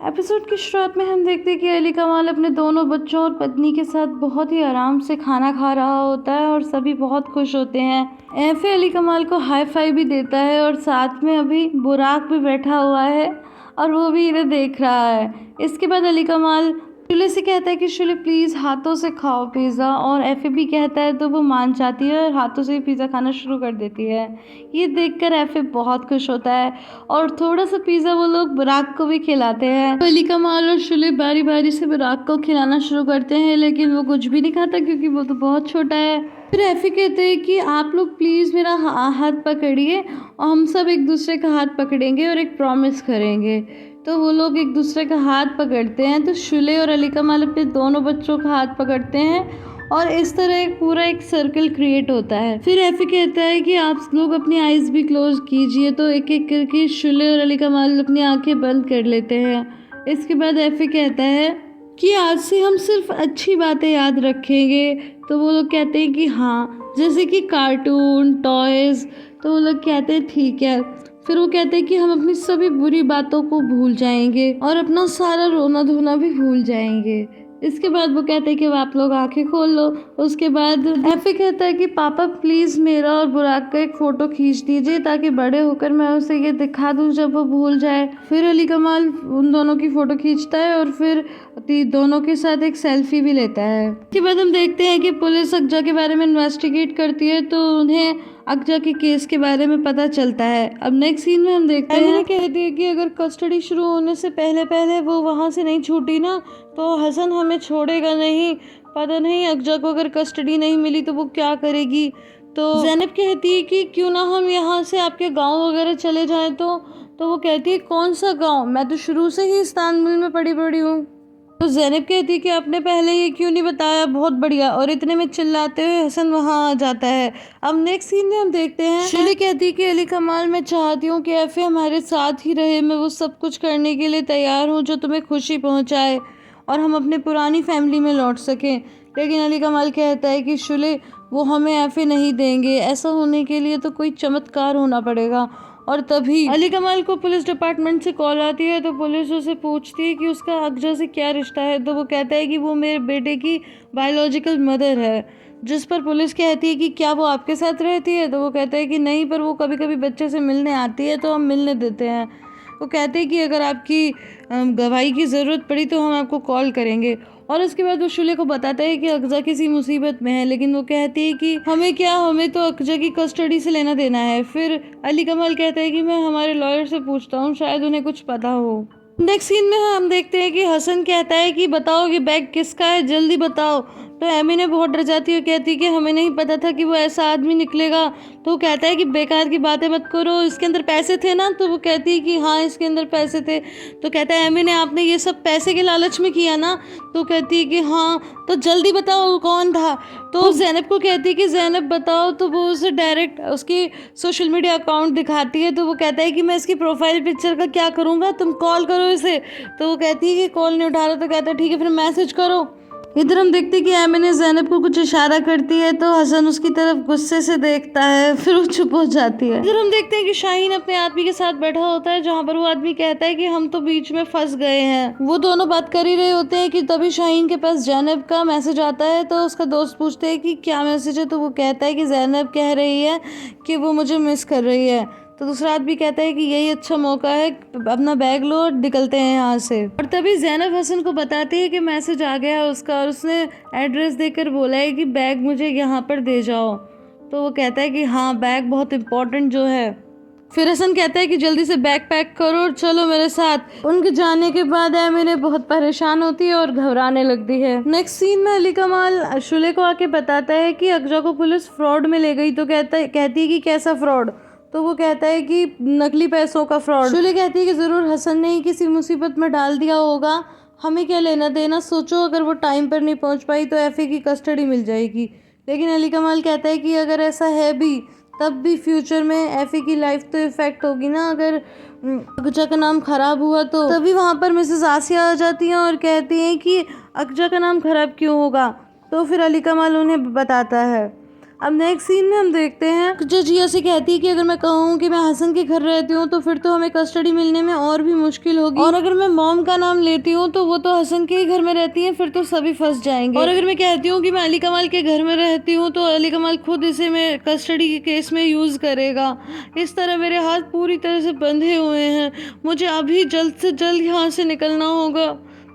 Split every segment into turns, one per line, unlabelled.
Episode की शुरुआत में हम देखते हैं कि अली कमाल अपने दोनों बच्चों और पत्नी के साथ बहुत ही आराम से खाना खा रहा होता है और सभी बहुत खुश होते हैं। ऐफे अली कमाल को हाई फाई भी देता है और साथ में अभी बुराक भी बैठा हुआ है और वो भी इन्हें देख रहा है। इसके बाद अली कमाल शुले से कहता है कि शुले प्लीज़ हाथों से खाओ पिज़्ज़ा, और एफे भी कहता है तो वो मान जाती है और हाथों से पिज़्ज़ा खाना शुरू कर देती है। ये देखकर एफे बहुत खुश होता है और थोड़ा सा पिज़्ज़ा वो लोग बुराक को भी खिलाते हैं। तो अली कमाल और शुले बारी बारी से बुराक को खिलाना शुरू करते हैं, लेकिन वो कुछ भी नहीं खाता क्योंकि वो तो बहुत छोटा है। फिर एफे कहते हैं कि आप लोग प्लीज़ मेरा हाथ पकड़िए और हम सब एक दूसरे का हाथ पकड़ेंगे और एक प्रॉमिस करेंगे। तो वो लोग एक दूसरे का हाथ पकड़ते हैं। तो शुले और अली कमाल अपने दोनों बच्चों का हाथ पकड़ते हैं और इस तरह एक सर्कल क्रिएट होता है। फिर एफे कहता है कि आप लोग अपनी आईज भी क्लोज कीजिए। तो एक एक करके शुले और अली कमाल अपनी आंखें बंद कर लेते हैं। इसके बाद एफे कहता है कि आज से हम सिर्फ अच्छी बातें याद रखेंगे। तो वो लोग कहते हैं कि हाँ, जैसे कि कार्टून, टॉयज़। तो वो लोग कहते हैं ठीक है। फिर वो कहते हैं कि हम अपनी सभी बुरी बातों को भूल जाएंगे और अपना सारा रोना धोना भी भूल जाएंगे। इसके बाद वो कहते हैं कि अब आप लोग आंखें खोल लो। उसके बाद एफे कहता है कि पापा प्लीज़ मेरा और बुराक का एक फ़ोटो खींच दीजिए ताकि बड़े होकर मैं उसे ये दिखा दूँ जब वो भूल जाए। फिर अली कमाल उन दोनों की फ़ोटो खींचता है और फिर दोनों के साथ एक सेल्फी भी लेता है। इसके बाद हम देखते हैं कि पुलिस अगजा के बारे में इन्वेस्टिगेट करती है तो उन्हें अगजा के केस के बारे में पता चलता है। अब नेक्स्ट सीन में हम देखते हैं एमिने कहती है कि अगर कस्टडी शुरू होने से पहले पहले वो वहाँ से नहीं छूटी ना तो हसन हमें छोड़ेगा नहीं। पता नहीं अगजा को अगर कस्टडी नहीं मिली तो वो क्या करेगी। तो ज़ैनब कहती है कि क्यों ना हम यहाँ से आपके गांव वगैरह चले जाएं। तो वो कहती है कौन सा गांव, मैं तो शुरू से ही इस्तांबुल में पड़ी बड़ी हूँ। तो ज़ैनब कहती है कि आपने पहले ये क्यों नहीं बताया, बहुत बढ़िया। और इतने में चिल्लाते हुए हसन वहाँ आ जाता है। अब नेक्स्ट सीन में हम देखते हैं शुले कहती है कि अली कमाल मैं चाहती हूँ कि एफे हमारे साथ ही रहे, मैं वो सब कुछ करने के लिए तैयार हूँ जो तुम्हें खुशी पहुँचाए और हम अपने पुरानी फैमिली में लौट सकें। लेकिन अली कमाल कहता है कि शुले वो हमें एफे नहीं देंगे, ऐसा होने के लिए तो कोई चमत्कार होना पड़ेगा। और तभी अली कमाल को पुलिस डिपार्टमेंट से कॉल आती है। तो पुलिस उसे पूछती है कि उसका अगजा से क्या रिश्ता है। तो वो कहता है कि वो मेरे बेटे की बायोलॉजिकल मदर है। जिस पर पुलिस कहती है कि क्या वो आपके साथ रहती है। तो वो कहता है कि नहीं, पर वो कभी कभी बच्चे से मिलने आती है तो हम मिलने देते हैं। वो कहते हैं कि अगर आपकी गवाही की ज़रूरत पड़ी तो हम आपको कॉल करेंगे। और उसके बाद वो शुले को बताता है कि अगजा किसी मुसीबत में है, लेकिन वो कहती है कि हमें क्या, हमें तो अगजा की कस्टडी से लेना देना है। फिर अली कमाल कहता है कि मैं हमारे लॉयर से पूछता हूँ, शायद उन्हें कुछ पता हो। नेक्स्ट सीन में हम देखते हैं कि हसन कहता है कि बताओ ये बैग किसका है, जल्दी बताओ। तो एमिने बहुत डर जाती है, कहती है कि हमें नहीं पता था कि वो ऐसा आदमी निकलेगा। तो वो कहता है कि बेकार की बातें मत करो, इसके अंदर पैसे थे ना। तो वो कहती है कि हाँ इसके अंदर पैसे थे। तो कहता है एमिने आपने ये सब पैसे के लालच में किया ना। तो कहती है कि हाँ, तो जल्दी बताओ कौन था। तो ज़ैनब को कहती है कि ज़ैनब बताओ। तो वो उसे डायरेक्ट उसकी सोशल मीडिया अकाउंट दिखाती है। तो वो कहता है कि मैं इसकी प्रोफाइल पिक्चर का क्या करूँगा, तुम कॉल करो इसे। तो वो कहती है कि कॉल नहीं उठा रहा। तो कहता है ठीक है फिर मैसेज करो। इधर हम देखते हैं कि एमिने ज़ैनब को कुछ इशारा करती है तो हसन उसकी तरफ गुस्से से देखता है, फिर वो चुप हो जाती है। इधर हम देखते हैं कि शाहीन अपने आदमी के साथ बैठा होता है, जहाँ पर वो आदमी कहता है कि हम तो बीच में फंस गए हैं। वो दोनों बात कर ही रहे होते हैं कि तभी शाहीन के पास ज़ैनब का मैसेज आता है। तो उसका दोस्त पूछते हैं कि क्या मैसेज है। तो वो कहता है कि ज़ैनब कह रही है कि वो मुझे मिस कर रही है। तो दूसरा आदमी कहता है कि यही अच्छा मौका है, अपना बैग लो और निकलते हैं यहाँ से। और तभी ज़ैनब हसन को बताती है कि मैसेज आ गया है उसका और उसने एड्रेस देकर बोला है कि बैग मुझे यहाँ पर दे जाओ। तो वो कहता है कि हाँ बैग बहुत इम्पोर्टेंट जो है। फिर हसन कहता है कि जल्दी से बैग पैक करो और चलो मेरे साथ। उनके जाने के बाद एमिने बहुत परेशान होती है और घबराने लगती है। नेक्स्ट सीन में अली कमाल शुले को आके बताता है कि अगजा को पुलिस फ्रॉड में ले गई। तो कहती है कि कैसा फ्रॉड। तो वो कहता है कि नकली पैसों का फ्रॉड। शुले कहती है कि ज़रूर हसन ने ही किसी मुसीबत में डाल दिया होगा, हमें क्या लेना देना। सोचो अगर वो टाइम पर नहीं पहुंच पाई तो एफे की कस्टडी मिल जाएगी। लेकिन अली कमाल कहता है कि अगर ऐसा है भी तब भी फ्यूचर में एफे की लाइफ तो इफ़ेक्ट होगी ना, अगर अगजा का नाम ख़राब हुआ तो। तभी वहाँ पर मिसेस आसिया आ जाती हैं और कहती हैं कि अगजा का नाम ख़राब क्यों होगा। तो फिर अली कमाल उन्हें बताता है। अब नेक्स्ट सीन में हम देखते हैं जो जिया से कहती है कि अगर मैं कहूँ कि मैं हसन के घर रहती हूँ तो फिर तो हमें कस्टडी मिलने में और भी मुश्किल होगी, और अगर मैं मॉम का नाम लेती हूँ तो वो तो हसन के ही घर में रहती है, फिर तो सभी फंस जाएंगे, और अगर मैं कहती हूँ कि मैं अली कमाल के घर में रहती हूँ तो अली कमाल खुद इसे मैं कस्टडी के केस में यूज करेगा। इस तरह मेरे हाथ पूरी तरह से बंधे हुए हैं, मुझे अभी जल्द से जल्द यहाँ से निकलना होगा।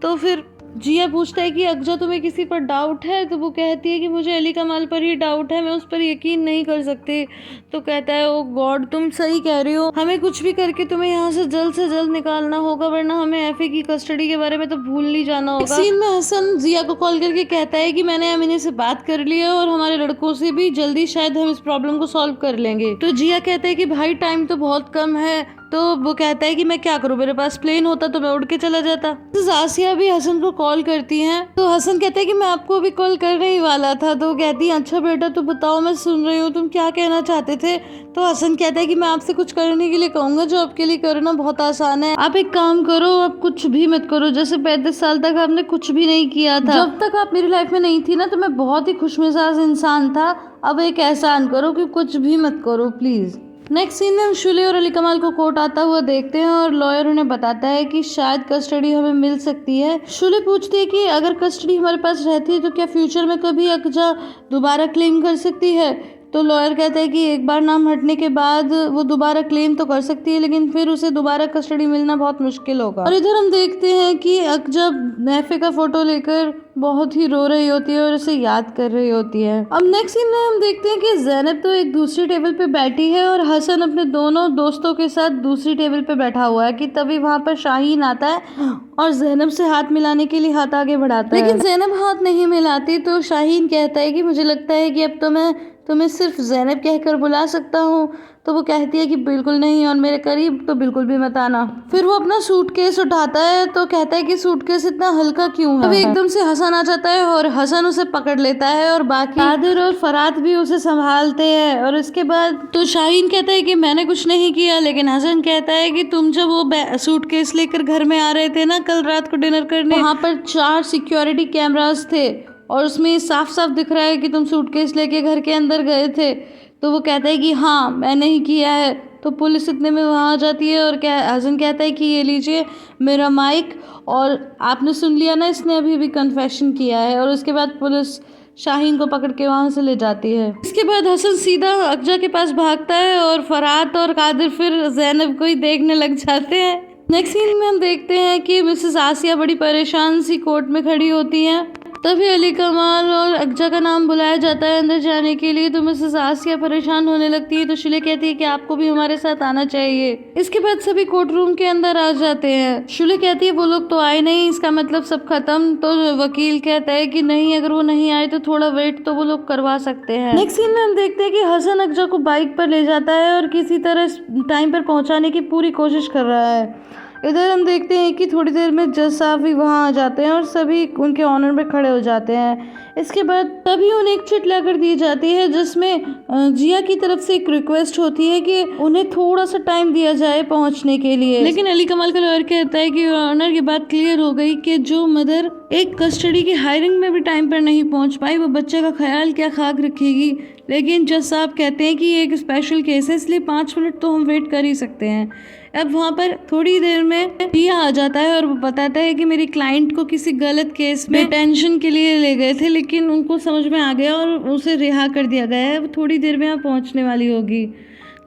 तो फिर जिया पूछता है कि अगजा तुम्हें किसी पर डाउट है? तो वो कहती है कि मुझे अली कमाल पर ही डाउट है, मैं उस पर यकीन नहीं कर सकती। तो कहता है ओ गॉड तुम सही कह रही हो, हमें कुछ भी करके तुम्हें यहाँ से जल्द निकालना होगा, वरना हमें एफए की कस्टडी के बारे में तो भूल नहीं जाना होगा। सीन में हसन जिया को कॉल करके कहता है कि मैंने अमीने से बात कर ली है और हमारे लड़कों से भी, जल्दी शायद हम इस प्रॉब्लम को सॉल्व कर लेंगे। तो जिया कहता है कि भाई टाइम तो बहुत कम है। तो वो कहता है कि मैं क्या करूं, मेरे पास प्लेन होता तो मैं उड़ के चला जाता। आसिया भी हसन को कॉल करती हैं, तो हसन कहता है कि मैं आपको भी कॉल करने ही वाला था। तो कहती है अच्छा बेटा तो बताओ, मैं सुन रही हूँ, तुम क्या कहना चाहते थे? तो हसन कहता है कि मैं आपसे कुछ करने के लिए कहूंगा जो आपके लिए करना बहुत आसान है। आप एक काम करो, आप कुछ भी मत करो, जैसे 35 साल तक आपने कुछ भी नहीं किया था। जब तक आप मेरी लाइफ में नहीं थी ना तो मैं बहुत ही खुशमिजाज इंसान था। अब एक एहसान करो कि कुछ भी मत करो प्लीज। नेक्स्ट सीन में हम शुले और अली कमाल को कोर्ट आता हुआ देखते हैं और लॉयर उन्हें बताता है कि शायद कस्टडी हमें मिल सकती है। शुले पूछती है कि अगर कस्टडी हमारे पास रहती है तो क्या फ्यूचर में कभी अगजा दोबारा क्लेम कर सकती है? तो लॉयर कहता है कि एक बार नाम हटने के बाद वो दोबारा क्लेम तो कर सकती है, लेकिन फिर उसे दोबारा कस्टडी मिलना बहुत मुश्किल होगा। और इधर हम देखते हैं कि अगजा एफए का फोटो लेकर बहुत ही रो रही होती है और उसे याद कर रही होती है। अब नेक्स्ट सीन में हम देखते हैं कि ज़ैनब तो एक दूसरी टेबल पे बैठी है और हसन अपने दोनों दोस्तों के साथ दूसरी टेबल पे बैठा हुआ है कि तभी वहाँ पर शाहीन आता है और ज़ैनब से हाथ मिलाने के लिए हाथ आगे बढ़ाता है, लेकिन ज़ैनब हाथ नहीं मिलाती। तो शाहीन कहता है कि मुझे लगता है कि अब तो मैं तुम्हें सिर्फ ज़ैनब कहकर बुला सकता हूँ। तो वो कहती है कि बिल्कुल नहीं, और मेरे करीब तो बिल्कुल भी मत आना। फिर वो अपना सूटकेस उठाता है तो कहता है कि सूटकेस इतना हल्का क्यों है? अभी एकदम से हसन आ जाता है और हसन उसे पकड़ लेता है और बाकी कादिर और फरात भी उसे संभालते हैं। और इसके बाद तो शाहीन कहता है कि मैंने कुछ नहीं किया, लेकिन हसन कहता है कि तुम जब वो सूटकेस लेकर घर में आ रहे थे ना कल रात को डिनर करने, वहाँ पर 4 सिक्योरिटी कैमरास थे और उसमें साफ साफ दिख रहा है कि तुम सूटकेस लेके घर के अंदर गए थे। तो वो कहता है कि हाँ मैंने ही किया है। तो पुलिस इतने में वहाँ आ जाती है और हसन कहता है कि ये लीजिए मेरा माइक, और आपने सुन लिया ना, इसने अभी भी कन्फेशन किया है। और उसके बाद पुलिस शाहीन को पकड़ के वहाँ से ले जाती है। इसके बाद हसन सीधा अगजा के पास भागता है और फरात और कादिर फिर ज़ैनब को ही देखने लग जाते हैं। नेक्स्ट सीन में हम देखते हैं कि मिसेस आसिया बड़ी परेशान सी कोर्ट में खड़ी होती हैं। तभी अली कमाल और अगजा का नाम बुलाया जाता है अंदर जाने के लिए। तो मिसेस आसिया परेशान होने लगती है तो शुले कहती है कि आपको भी हमारे साथ आना चाहिए। इसके बाद सभी कोर्ट रूम के अंदर आ जाते हैं। शुले कहती है वो लोग तो आए नहीं, इसका मतलब सब खत्म। तो वकील कहता है कि नहीं, अगर वो नहीं आए तो थोड़ा वेट तो वो लोग करवा सकते हैं। नेक्स्ट सीन में हम देखते हैं कि हसन अगजा को बाइक पर ले जाता है और किसी तरह टाइम पर पहुंचाने की पूरी कोशिश कर रहा है। इधर हम देखते हैं कि थोड़ी देर में जज साहब भी वहाँ आ जाते हैं और सभी उनके ऑनर में खड़े हो जाते हैं। इसके बाद तभी उन्हें एक चिट लाकर दी जाती है जिसमें जिया की तरफ से एक रिक्वेस्ट होती है कि उन्हें थोड़ा सा टाइम दिया जाए पहुंचने के लिए। लेकिन अली कमाल का लॉयर कहता है कि ऑनर ये बात क्लियर हो गई कि जो मदर एक कस्टडी की हायरिंग में भी टाइम पर नहीं पहुंच पाई वो बच्चे का ख्याल क्या खाक रखेगी। लेकिन जज साहब कहते हैं कि ये एक स्पेशल केस है, इसलिए 5 मिनट तो हम वेट कर ही सकते हैं। अब वहाँ पर थोड़ी देर में जिया आ जाता है और वो बताता है कि मेरी क्लाइंट को किसी गलत केस में टेंशन के लिए ले गए थे, लेकिन उनको समझ में आ गया और उसे रिहा कर दिया गया है, वो थोड़ी देर में यहाँ पहुँचने वाली होगी।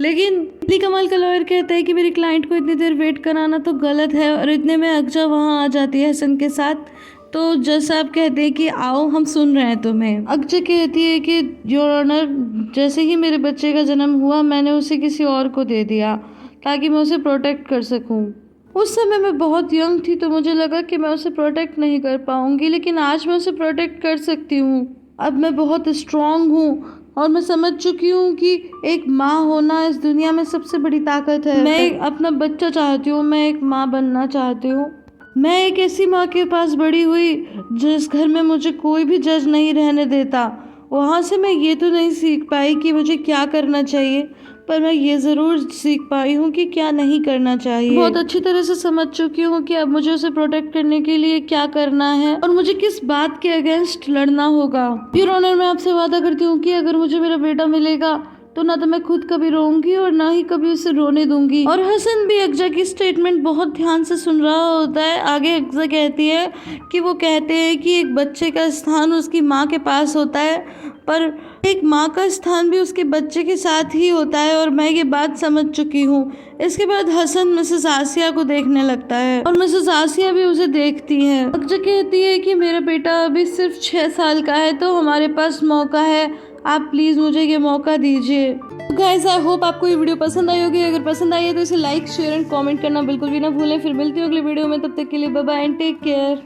लेकिन अली कमाल का लॉयर कहता है कि मेरी क्लाइंट को इतनी देर वेट कराना तो गलत है। और इतने में अगजा वहाँ आ जाती है हसन के साथ। तो जज साहब कहते हैं कि आओ हम सुन रहे हैं तुम्हें। अगजा कहती है कि योर ऑनर, जैसे ही मेरे बच्चे का जन्म हुआ मैंने उसे किसी और को दे दिया ताकि मैं उसे प्रोटेक्ट कर सकूं। उस समय मैं बहुत यंग थी तो मुझे लगा कि मैं उसे प्रोटेक्ट नहीं कर पाऊंगी, लेकिन आज मैं उसे प्रोटेक्ट कर सकती हूँ। अब मैं बहुत स्ट्रांग हूँ और मैं समझ चुकी हूँ कि एक माँ होना इस दुनिया में सबसे बड़ी ताकत है। मैं अपना बच्चा चाहती हूँ, मैं एक माँ बनना चाहती हूँ। मैं एक ऐसी माँ के पास बड़ी हुई जिस घर में मुझे कोई भी जज नहीं रहने देता। वहाँ से मैं ये तो नहीं सीख पाई कि मुझे क्या करना चाहिए, पर मैं ये ज़रूर सीख पाई हूँ कि क्या नहीं करना चाहिए। बहुत अच्छी तरह से समझ चुकी हूँ कि अब मुझे उसे प्रोटेक्ट करने के लिए क्या करना है और मुझे किस बात के अगेंस्ट लड़ना होगा। योर ऑनर, मैं आपसे वादा करती हूँ कि अगर मुझे मेरा बेटा मिलेगा तो ना तो मैं खुद कभी रोऊंगी और ना ही कभी उसे रोने दूंगी। और हसन भी अक्जा की स्टेटमेंट बहुत ध्यान से सुन रहा होता है। आगे अक्जा कहती है कि वो कहते हैं कि एक बच्चे का स्थान उसकी माँ के पास होता है, पर एक माँ का स्थान भी उसके बच्चे के साथ ही होता है और मैं ये बात समझ चुकी हूँ। इसके बाद हसन मिसेस आसिया को देखने लगता है और मिसेस आसिया भी उसे देखती है। अक्जा कहती है कि मेरा बेटा अभी सिर्फ 6 साल का है, तो हमारे पास मौका है, आप प्लीज़ मुझे ये मौका दीजिए। गाइस, आई होप आपको ये वीडियो पसंद आई होगी। अगर पसंद आई है तो इसे लाइक, शेयर एंड कमेंट करना बिल्कुल भी ना भूलें। फिर मिलती हूँ अगली वीडियो में, तब तक के लिए bye bye and take care.